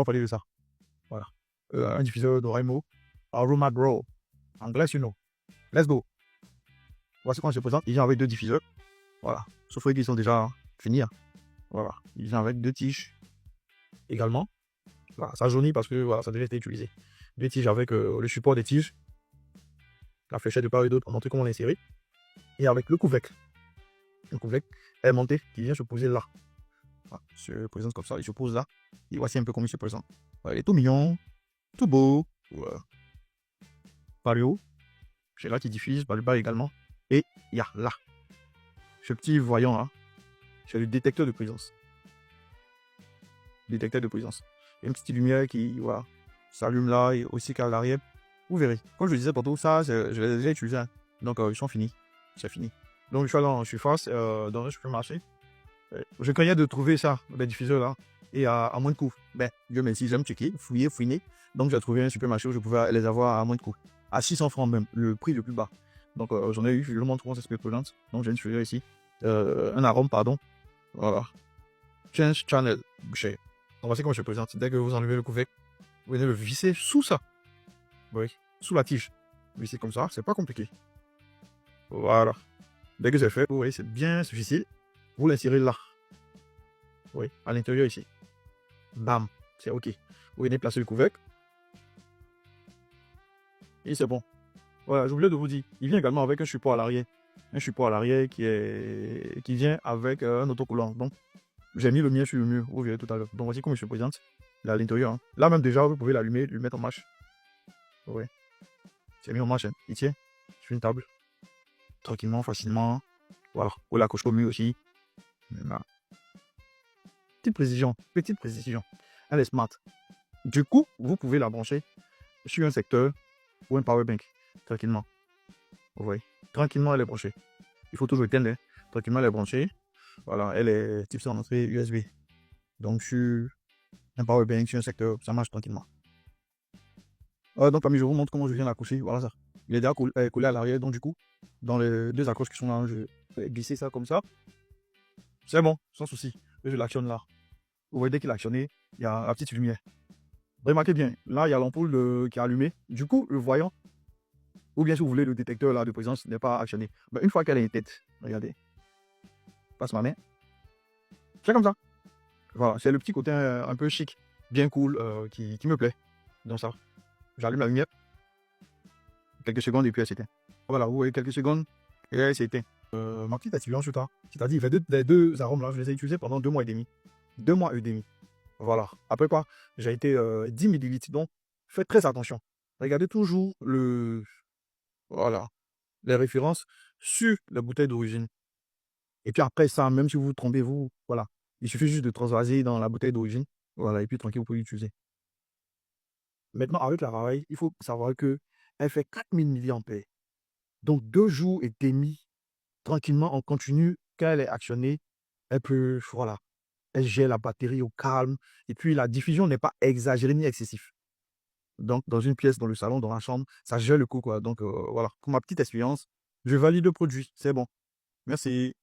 va parler de ça. Voilà. Un diffuseur d'Oremo, Aroma Grow. Anglais, you know. Let's go. Voici comment je se présente. Il vient avec 2 diffuseurs. Voilà. Sauf qu'ils sont déjà finis. Hein. Voilà. Il vient avec 2 tiges également. Voilà. Ça jaunit parce que voilà, ça devait être utilisé. 2 tiges avec le support des tiges. La fléchette de part et d'autre pour montrer comment on l'insérer. Et avec le couvercle. Le couvercle est monté qui vient se poser là. Voilà. Se présente comme ça. Il se pose là. Et voici un peu comment il se présente. Voilà, il est tout mignon. Tout beau. Voilà. Par le haut. C'est là qui diffuse. Par le bas également. Et il y a là. Ce petit voyant là. C'est le détecteur de présence. Détecteur de présence. Il y a une petite lumière qui voilà, s'allume là et aussi qu'à l'arrière. Vous verrez. Comme je le disais tantôt, ça, je l'ai déjà utilisé. Hein. Donc, ils sont finis. C'est fini. Donc, je suis allé en surface, dans un supermarché. Je craignais de trouver ça, les diffuseurs là, et à moins de coût. Ben, Dieu merci, j'aime checker, fouiller, fouiner. Donc, j'ai trouvé un supermarché où je pouvais les avoir à moins de coût. À 600 francs même, le prix le plus bas. Donc, j'en ai eu, je le montre comment ça se présente. Donc, j'ai une diffuseur ici. Un arôme, pardon. Voilà. Change channel. Boucher. Donc, voici comment je présente. Dès que vous enlevez le couvercle, vous venez le visser sous ça. Oui, sous la tige. Visser comme ça, c'est pas compliqué. Voilà. Dès que c'est fait, vous voyez, c'est bien difficile. Vous l'insérez là. Oui, à l'intérieur ici. Bam, c'est OK. Vous venez placer le couvercle. Et c'est bon. Voilà, j'ai oublié de vous dire, il vient également avec un support à l'arrière. Un support à l'arrière qui vient avec un autocollant. Donc, j'ai mis le mien sur le mur, vous verrez tout à l'heure. Donc, voici comment il se présente. Là, à l'intérieur. Hein. Là, même déjà, vous pouvez l'allumer, le mettre en marche. Oui. C'est mis en marche. Hein. Il tient sur une table. Tranquillement, facilement. Voilà. Ou la coche au mur aussi. Voilà. Petite précision. Petite précision. Elle est smart. Du coup, vous pouvez la brancher sur un secteur ou un powerbank. Tranquillement. Vous voyez. Tranquillement, elle est branchée. Il faut toujours éteindre. Hein. Tranquillement, elle est branchée. Voilà. Elle est type en entrée USB. Donc, sur un powerbank, sur un secteur, ça marche tranquillement. Donc, parmi je vous montre comment je viens l'accrocher. Voilà ça. Il est déjà collé à l'arrière. Donc, du coup, dans les 2 accroches qui sont là, je vais glisser ça comme ça. C'est bon, sans souci. Et je l'actionne là. Vous voyez, dès qu'il est actionné, il y a la petite lumière. Remarquez bien, là, il y a l'ampoule qui est allumée. Du coup, le voyant, ou bien si vous voulez, le détecteur là, de présence n'est pas actionné. Mais une fois qu'elle est tête, regardez. Je passe ma main. C'est comme ça. Voilà, c'est le petit côté un peu chic, bien cool, qui me plaît. Donc ça, j'allume la lumière. Quelques secondes et puis elle s'éteint. Voilà, vous voyez, quelques secondes et elle s'éteint. Ma petite expérience sur ça, c'est-à-dire, les 2 arômes là, je les ai utilisés pendant 2 mois et demi. 2 mois et demi. Voilà. Après quoi, j'ai été 10 ml. Donc, faites très attention. Regardez toujours voilà, les références sur la bouteille d'origine. Et puis après ça, même si vous vous trompez, voilà. Il suffit juste de transvaser dans la bouteille d'origine. Voilà, et puis tranquille, vous pouvez l'utiliser. Maintenant, avec la Huawei, il faut savoir que elle fait 4000 mAh. Donc, 2 jours et demi, tranquillement, en continu, quand elle est actionnée, elle peut, voilà, elle gère la batterie au calme. Et puis, la diffusion n'est pas exagérée ni excessive. Donc, dans une pièce, dans le salon, dans la chambre, ça gère le coup, quoi. Donc, voilà. Pour ma petite expérience, je valide le produit. C'est bon. Merci.